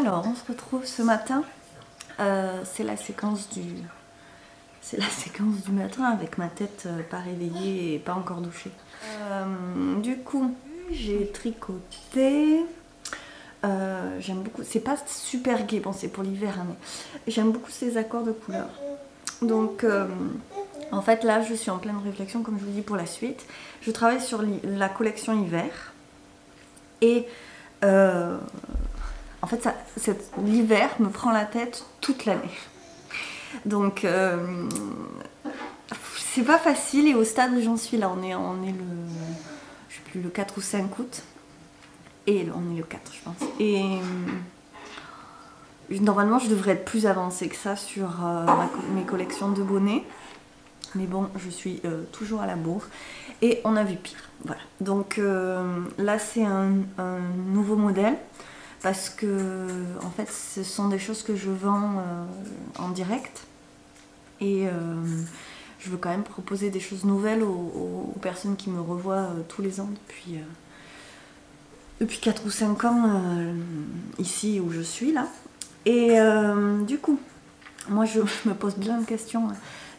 Alors, on se retrouve ce matin. C'est la séquence du matin avec ma tête pas réveillée et pas encore douchée. Du coup, j'ai tricoté. J'aime beaucoup. C'est pas super gai, bon, c'est pour l'hiver, hein, mais j'aime beaucoup ces accords de couleurs. Donc, en fait, là, je suis en pleine réflexion, comme je vous dis, pour la suite. Je travaille sur la collection hiver. Et en fait, l'hiver me prend la tête toute l'année. Donc, c'est pas facile. Et au stade où j'en suis là, on est le, je sais plus, le 4 ou 5 août. Et on est le 4, je pense. Et normalement, je devrais être plus avancée que ça sur mes collections de bonnets. Mais bon, je suis toujours à la bourre. Et on a vu pire. Voilà. Donc là, c'est un nouveau modèle. Parce que, en fait, ce sont des choses que je vends en direct. Et je veux quand même proposer des choses nouvelles aux personnes qui me revoient tous les ans depuis 4 ou 5 ans ici où je suis là. Et du coup, moi je me pose plein de questions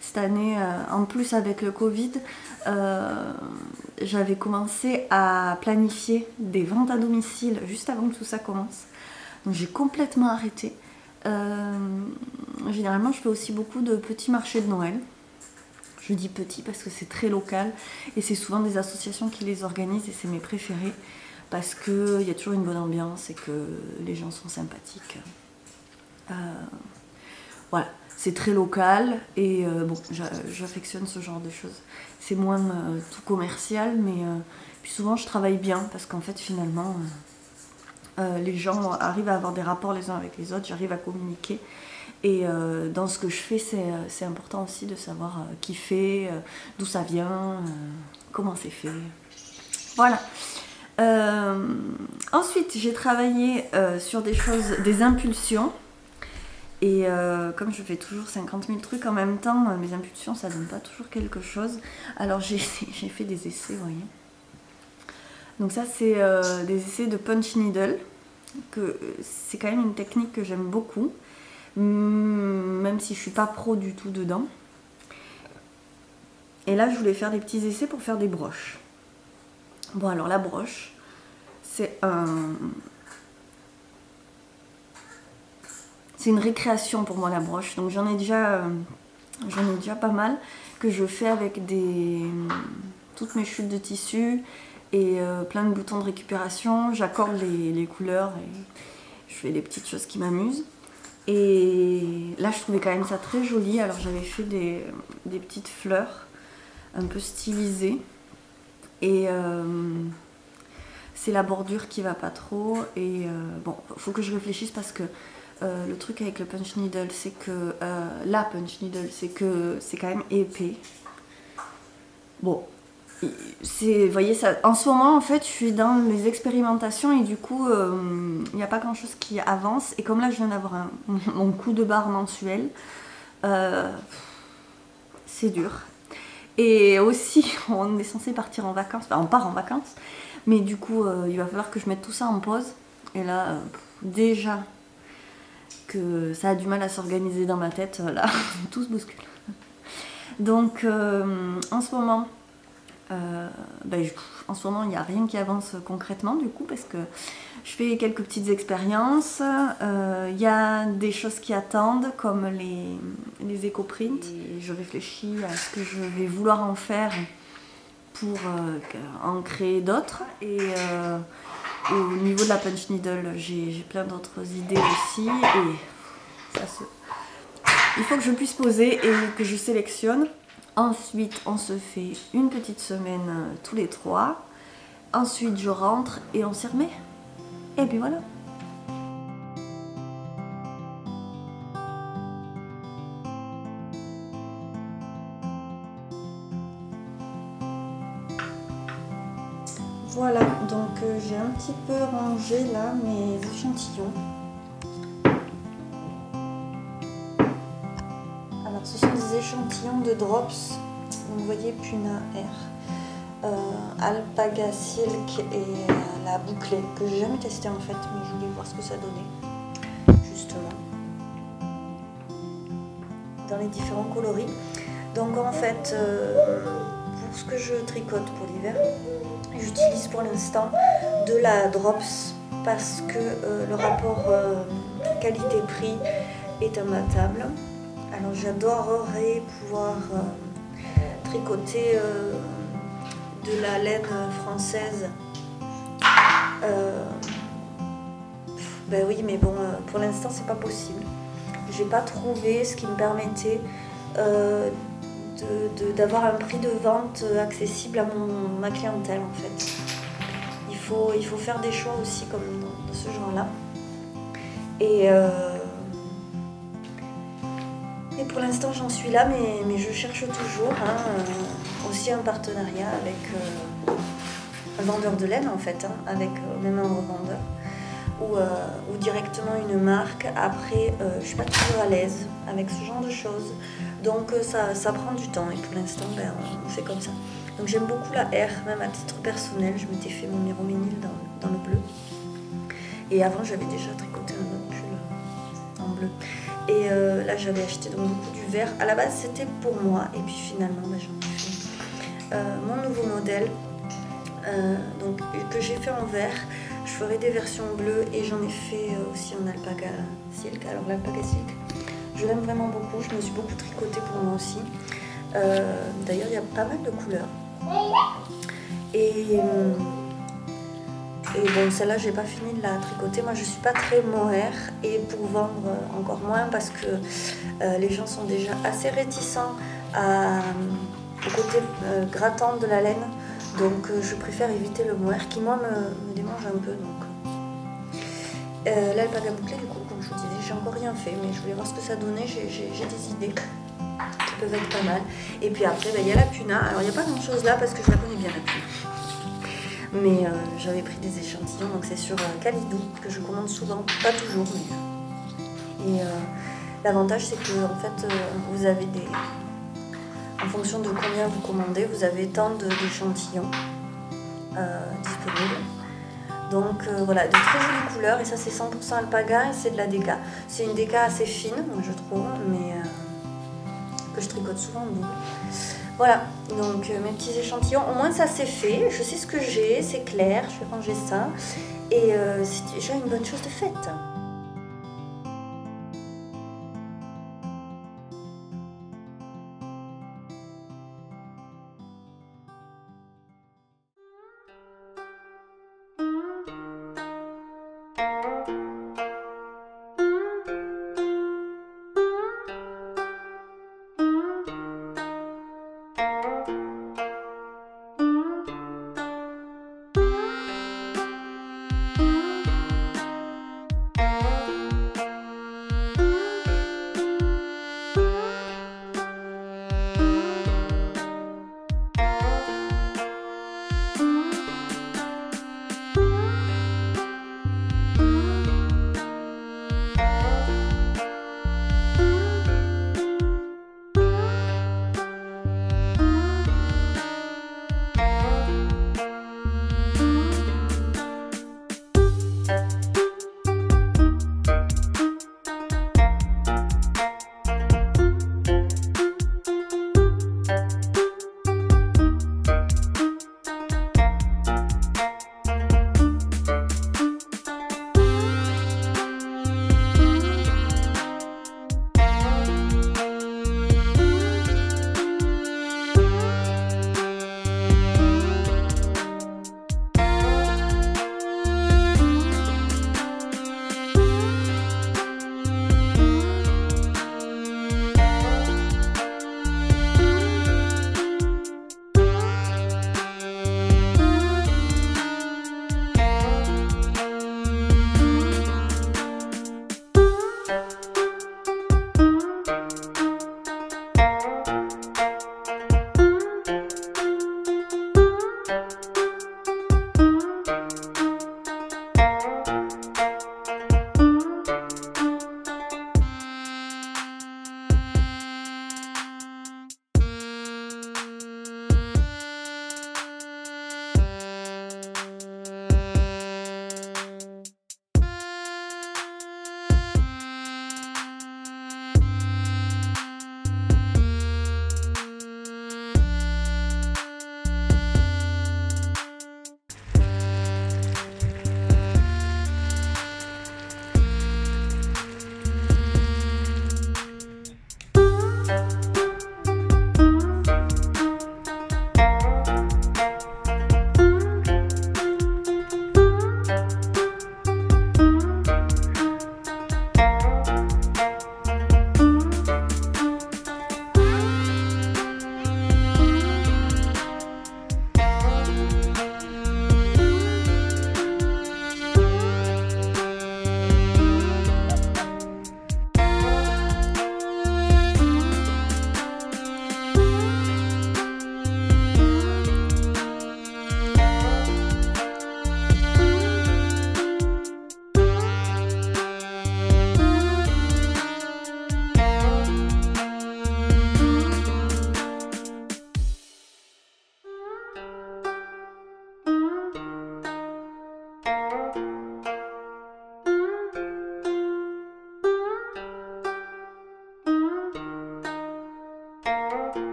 cette année. En plus avec le Covid, j'avais commencé à planifier des ventes à domicile juste avant que tout ça commence. Donc j'ai complètement arrêté. Généralement je fais aussi beaucoup de petits marchés de Noël. Je dis petits parce que c'est très local et c'est souvent des associations qui les organisent et c'est mes préférés. Parce qu'il y a toujours une bonne ambiance et que les gens sont sympathiques. Voilà, c'est très local et bon, j'affectionne ce genre de choses. C'est moins tout commercial, mais puis souvent je travaille bien parce qu'en fait finalement les gens arrivent à avoir des rapports les uns avec les autres, j'arrive à communiquer. Et dans ce que je fais, c'est important aussi de savoir qui fait, d'où ça vient, comment c'est fait. Voilà. Ensuite, j'ai travaillé sur des choses, des impulsions. Et comme je fais toujours 50 000 trucs en même temps, mes impulsions, ça donne pas toujours quelque chose. Alors j'ai fait des essais, vous voyez. Donc ça, c'est des essais de punch needle. C'est quand même une technique que j'aime beaucoup. Même si je suis pas pro du tout dedans. Et là, je voulais faire des petits essais pour faire des broches. Bon, alors la broche, c'est une récréation pour moi, la broche. Donc j'en ai déjà pas mal que je fais avec toutes mes chutes de tissu et plein de boutons de récupération. J'accorde les couleurs et je fais des petites choses qui m'amusent. Et là, je trouvais quand même ça très joli. Alors j'avais fait des petites fleurs un peu stylisées. Et c'est la bordure qui va pas trop. Et bon, faut que je réfléchisse parce que le truc avec le punch needle, c'est que la punch needle, c'est que c'est quand même épais. Bon, vous voyez ça. En ce moment, en fait, je suis dans les expérimentations et du coup, il n'y a pas grand chose qui avance. Et comme là, je viens d'avoir mon coup de barre mensuel, c'est dur. Et aussi, on est censé partir en vacances, enfin on part en vacances, mais du coup il va falloir que je mette tout ça en pause. Et là, déjà que ça a du mal à s'organiser dans ma tête, là, tout se bouscule. Donc en ce moment, il n'y a rien qui avance concrètement du coup, parce que je fais quelques petites expériences. Il y a des choses qui attendent, comme les éco-prints. Et je réfléchis à ce que je vais vouloir en faire pour en créer d'autres. Et au niveau de la punch needle, j'ai plein d'autres idées aussi. Et il faut que je puisse poser et que je sélectionne. Ensuite, on se fait une petite semaine tous les 3. Ensuite, je rentre et on s'y remet. Et puis voilà. Voilà, donc j'ai un petit peu rangé là mes échantillons. Alors ce sont des échantillons de drops. Donc, vous voyez Puna R, Alpaga Silk et la bouclée que j'ai jamais testé en fait, mais je voulais voir ce que ça donnait. justement, dans les différents coloris. Donc en fait, pour ce que je tricote pour l'hiver, j'utilise pour l'instant de la Drops parce que le rapport qualité-prix est imbattable. Alors j'adorerais pouvoir tricoter de la laine française. Ben oui, mais bon, pour l'instant c'est pas possible. J'ai pas trouvé ce qui me permettait d'avoir un prix de vente accessible à ma clientèle en fait. Il faut faire des choix aussi comme dans ce genre-là. Et pour l'instant j'en suis là, mais je cherche toujours aussi un partenariat avec un vendeur de laine en fait, avec même un revendeur. Ou directement une marque. Après, je suis pas toujours à l'aise avec ce genre de choses, donc ça prend du temps et pour l'instant on fait comme ça. Donc j'aime beaucoup la R, même à titre personnel. Je m'étais fait mon miroménil dans le bleu, et avant j'avais déjà tricoté un autre pull en bleu, et là j'avais acheté donc beaucoup du vert. À la base c'était pour moi, et puis finalement j'en ai fait mon nouveau modèle donc, que j'ai fait en vert. Je ferai des versions bleues et j'en ai fait aussi en alpaga silk. Alors l'alpaga silk, je l'aime vraiment beaucoup, je me suis beaucoup tricotée pour moi aussi. D'ailleurs il y a pas mal de couleurs. Et bon, celle-là j'ai pas fini de la tricoter. Moi je suis pas très mohair, et pour vendre encore moins, parce que les gens sont déjà assez réticents au côté grattant de la laine. Donc je préfère éviter le mohair qui moi me démange un peu. L'alpaga bouclé, du coup, comme je vous disais, j'ai encore rien fait, mais je voulais voir ce que ça donnait. J'ai des idées qui peuvent être pas mal. Et puis après il y a la puna. Alors il n'y a pas grand chose là parce que je la connais bien la puna, mais j'avais pris des échantillons, donc c'est sur Calidou que je commande souvent, pas toujours, mais l'avantage c'est que en fait vous avez en fonction de combien vous commandez, vous avez tant d'échantillons disponibles. Donc voilà, de très jolies couleurs, et ça c'est 100% alpaga et c'est de la déca. C'est une déca assez fine, je trouve, mais que je tricote souvent en double. Voilà, donc mes petits échantillons, au moins ça c'est fait, je sais ce que j'ai, c'est clair, je vais ranger ça, et c'est déjà une bonne chose de faite.